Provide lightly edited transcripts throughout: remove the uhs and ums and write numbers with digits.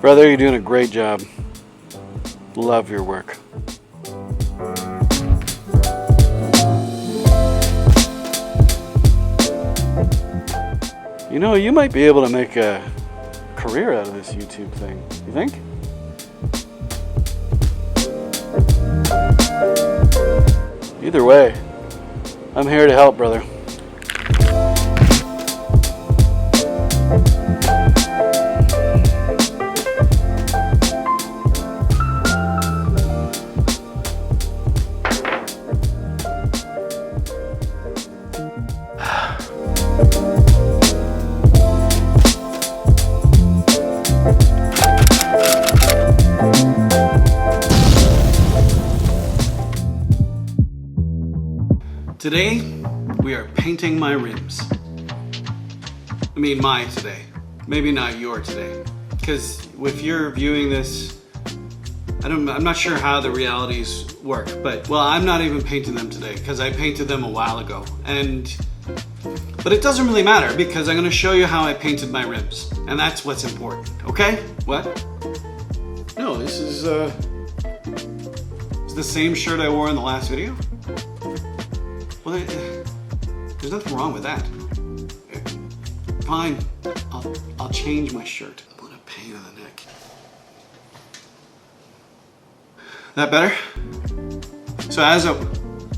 Brother, you're doing a great job. Love your work. You know, you might be able to make a career out of this YouTube thing. You think? Either way, I'm here to help, brother. Today, we are painting my rims. I mean my today, maybe not your today. Because if you're viewing this, I'm not sure how the realities work, but well, I'm not even painting them today because I painted them a while ago. But it doesn't really matter because I'm gonna show you how I painted my rims. And that's what's important, okay? What? No, this is the same shirt I wore in the last video. Well, there's nothing wrong with that. Fine, I'll change my shirt. What a pain in the neck. That better? So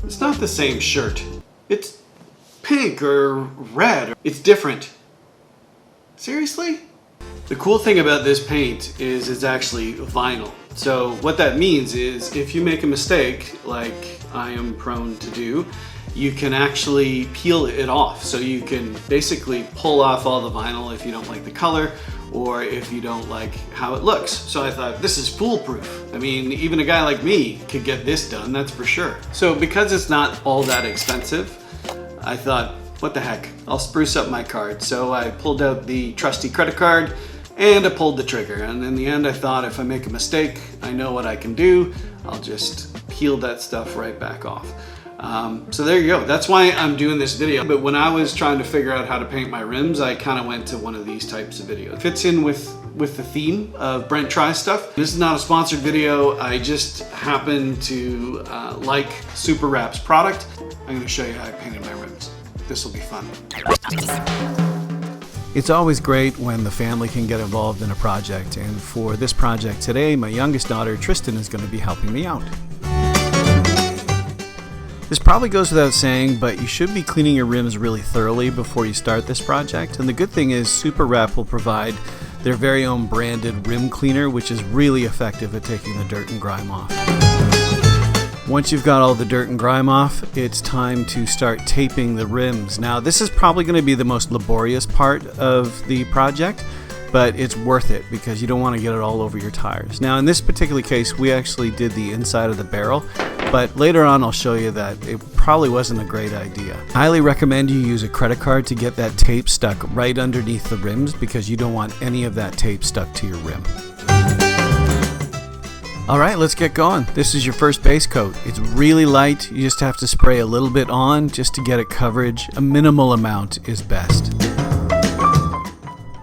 it's not the same shirt. It's pink or red. It's different. Seriously? The cool thing about this paint is it's actually vinyl. So what that means is if you make a mistake, like I am prone to do, you can actually peel it off. So you can basically pull off all the vinyl if you don't like the color or if you don't like how it looks. So I thought, this is foolproof. I mean, even a guy like me could get this done, that's for sure. So because it's not all that expensive, I thought, what the heck, I'll spruce up my card. So I pulled out the trusty credit card and I pulled the trigger. And in the end, I thought if I make a mistake, I know what I can do. I'll just peel that stuff right back off. So there you go. That's why I'm doing this video. But when I was trying to figure out how to paint my rims, I kind of went to one of these types of videos. It fits in with the theme of Brent Tries Stuff. This is not a sponsored video. I just happen to like Superwrap's product. I'm going to show you how I painted my rims. This will be fun. It's always great when the family can get involved in a project, and for this project today, my youngest daughter Tristan is going to be helping me out. This probably goes without saying, but you should be cleaning your rims really thoroughly before you start this project. And the good thing is Superwrap will provide their very own branded rim cleaner, which is really effective at taking the dirt and grime off. Once you've got all the dirt and grime off, it's time to start taping the rims. Now, this is probably going to be the most laborious part of the project, but it's worth it because you don't want to get it all over your tires. Now, in this particular case, we actually did the inside of the barrel, but later on I'll show you that it probably wasn't a great idea. I highly recommend you use a credit card to get that tape stuck right underneath the rims because you don't want any of that tape stuck to your rim. Alright, let's get going. This is your first base coat. It's really light. You just have to spray a little bit on just to get it coverage. A minimal amount is best.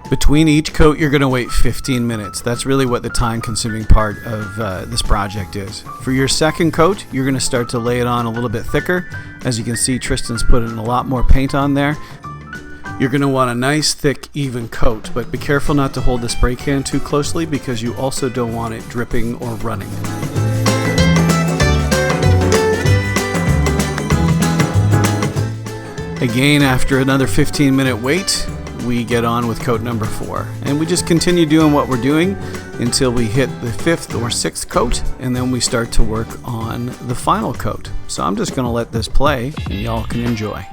Between each coat, you're going to wait 15 minutes. That's really what the time-consuming part of this project is. For your second coat, you're going to start to lay it on a little bit thicker. As you can see, Tristan's putting a lot more paint on there. You're going to want a nice, thick, even coat, but be careful not to hold the spray can too closely because you also don't want it dripping or running. Again, after another 15-minute wait, we get on with coat number 4, and we just continue doing what we're doing until we hit the 5th or 6th coat, and then we start to work on the final coat. So I'm just going to let this play and y'all can enjoy.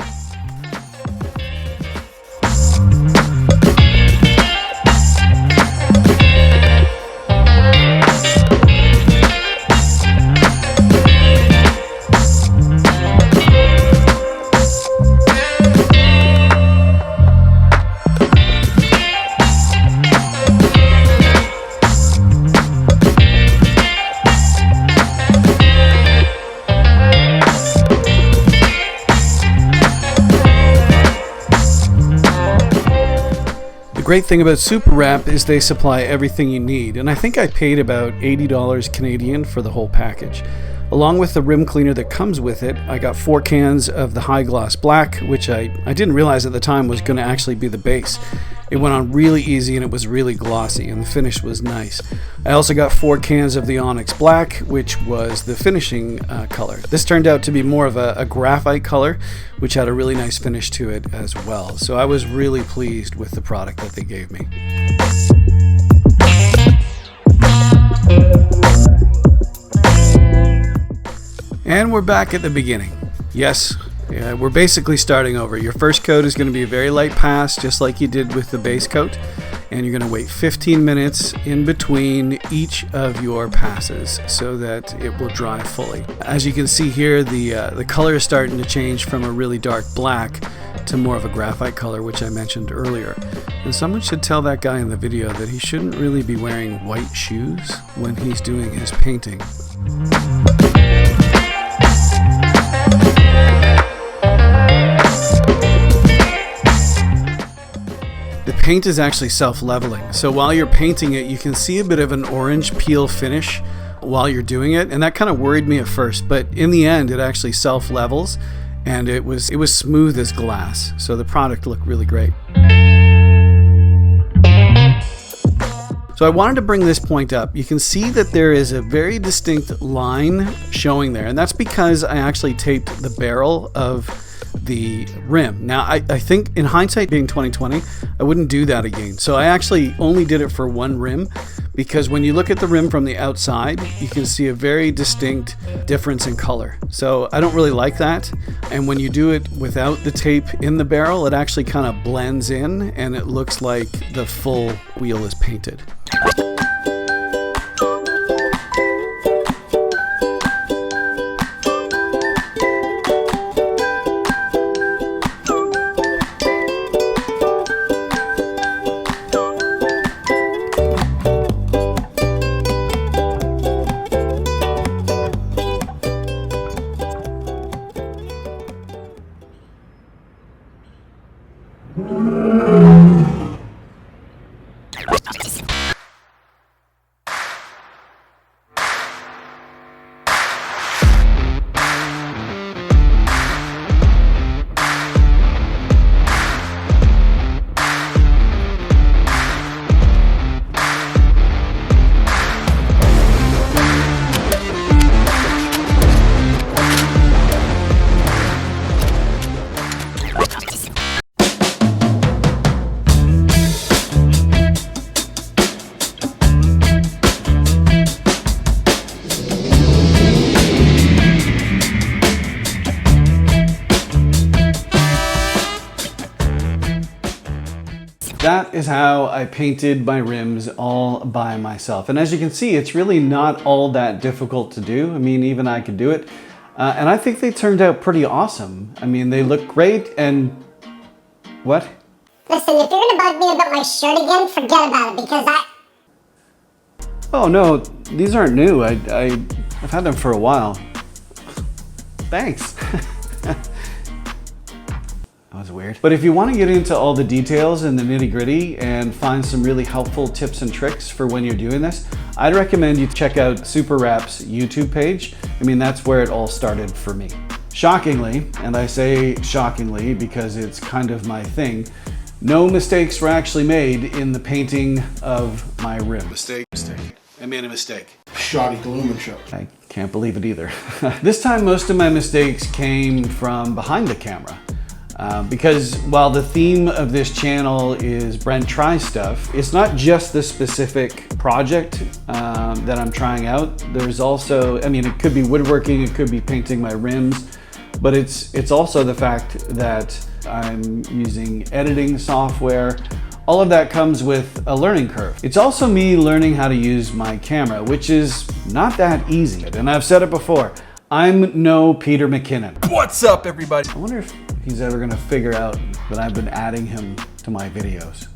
great thing about Superwrap is they supply everything you need, and I think I paid about $80 Canadian for the whole package. Along with the rim cleaner that comes with it, I got 4 cans of the high gloss black, which I didn't realize at the time was going to actually be the base. It went on really easy and it was really glossy and the finish was nice. I also got 4 cans of the onyx black, which was the finishing color. This turned out to be more of a graphite color, which had a really nice finish to it as well. So I was really pleased with the product that they gave me. And we're back at the beginning. Yes, we're basically starting over. Your first coat is going to be a very light pass, just like you did with the base coat. And you're going to wait 15 minutes in between each of your passes so that it will dry fully. As you can see here, the color is starting to change from a really dark black to more of a graphite color, which I mentioned earlier. And someone should tell that guy in the video that he shouldn't really be wearing white shoes when he's doing his painting. The paint is actually self-leveling, so while you're painting it, you can see a bit of an orange peel finish while you're doing it, and that kind of worried me at first, but in the end it actually self-levels, and it was smooth as glass, so the product looked really great. So I wanted to bring this point up. You can see that there is a very distinct line showing there, and that's because I actually taped the barrel of the rim. Now I think in hindsight, being 2020, I wouldn't do that again. So I actually only did it for one rim, because when you look at the rim from the outside, you can see a very distinct difference in color. So I don't really like that. And when you do it without the tape in the barrel, it actually kind of blends in and it looks like the full wheel is painted. That is how I painted my rims all by myself. And as you can see, it's really not all that difficult to do. I mean, even I could do it. And I think they turned out pretty awesome. I mean, they look great and... What? Listen, if you're gonna bug me about my shirt again, forget about it, because Oh no, these aren't new. I've had them for a while. Thanks. That was weird. But if you want to get into all the details and the nitty-gritty and find some really helpful tips and tricks for when you're doing this, I'd recommend you check out Superwrap's YouTube page. I mean, that's where it all started for me. Shockingly, and I say shockingly because it's kind of my thing, no mistakes were actually made in the painting of my rim. Mistake. I made a mistake. Shoddy Gloom show. I can't believe it either. This time, most of my mistakes came from behind the camera. Because while the theme of this channel is Brent Tries Stuff, it's not just the specific project that I'm trying out. There's also, I mean, it could be woodworking, it could be painting my rims, but it's also the fact that I'm using editing software. All of that comes with a learning curve. It's also me learning how to use my camera, which is not that easy. And I've said it before, I'm no Peter McKinnon. What's up, everybody? I wonder if he's ever gonna figure out that I've been adding him to my videos.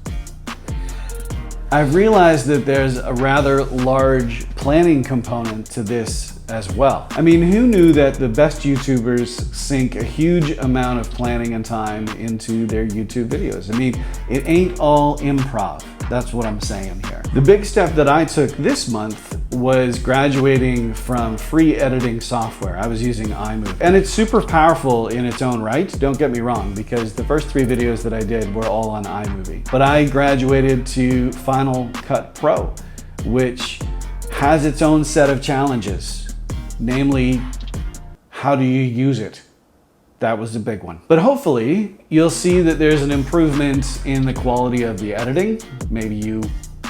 I've realized that there's a rather large planning component to this as well. I mean, who knew that the best YouTubers sink a huge amount of planning and time into their YouTube videos? I mean, it ain't all improv. That's what I'm saying here. The big step that I took this month was graduating from free editing software. I was using iMovie. And it's super powerful in its own right, don't get me wrong, because the first 3 videos that I did were all on iMovie. But I graduated to Final Cut Pro, which has its own set of challenges. Namely, how do you use it? That was the big one. But hopefully, you'll see that there's an improvement in the quality of the editing. Maybe you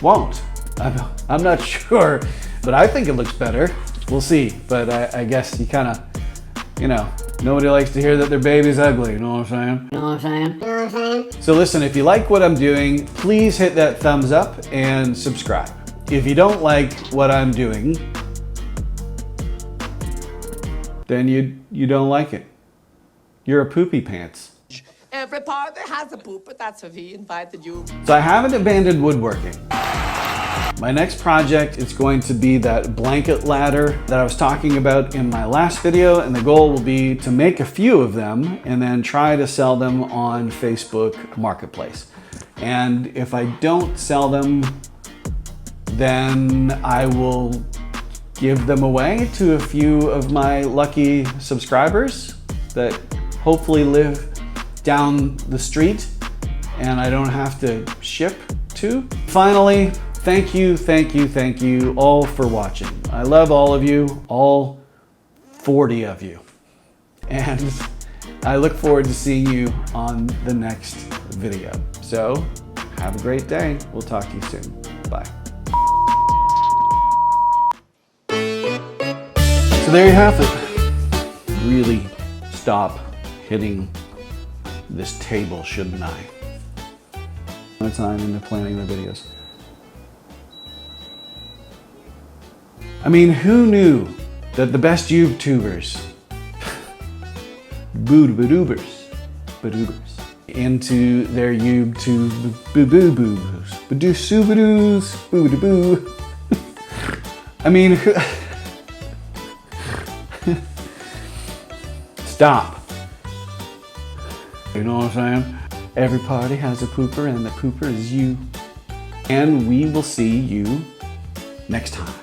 won't. I'm not sure, but I think it looks better. We'll see. But I guess you kind of, you know, nobody likes to hear that their baby's ugly. You know what I'm saying? So listen, if you like what I'm doing, please hit that thumbs up and subscribe. If you don't like what I'm doing, then you don't like it. You're a poopy pants. Every party has a poop, but that's why we invited you. So I haven't abandoned woodworking. My next project is going to be that blanket ladder that I was talking about in my last video, and the goal will be to make a few of them and then try to sell them on Facebook Marketplace. And if I don't sell them, then I will give them away to a few of my lucky subscribers that hopefully live down the street and I don't have to ship to. Finally, thank you all for watching. I love all of you, all 40 of you. And I look forward to seeing you on the next video. So have a great day. We'll talk to you soon. Bye. So there you have it. Really stop hitting this table, shouldn't I? My time into planning the videos. I mean, who knew that the best YouTubers, into their YouTube boo-boo-boos, I mean, stop. You know what I'm saying? Every party has a pooper and the pooper is you. And we will see you next time.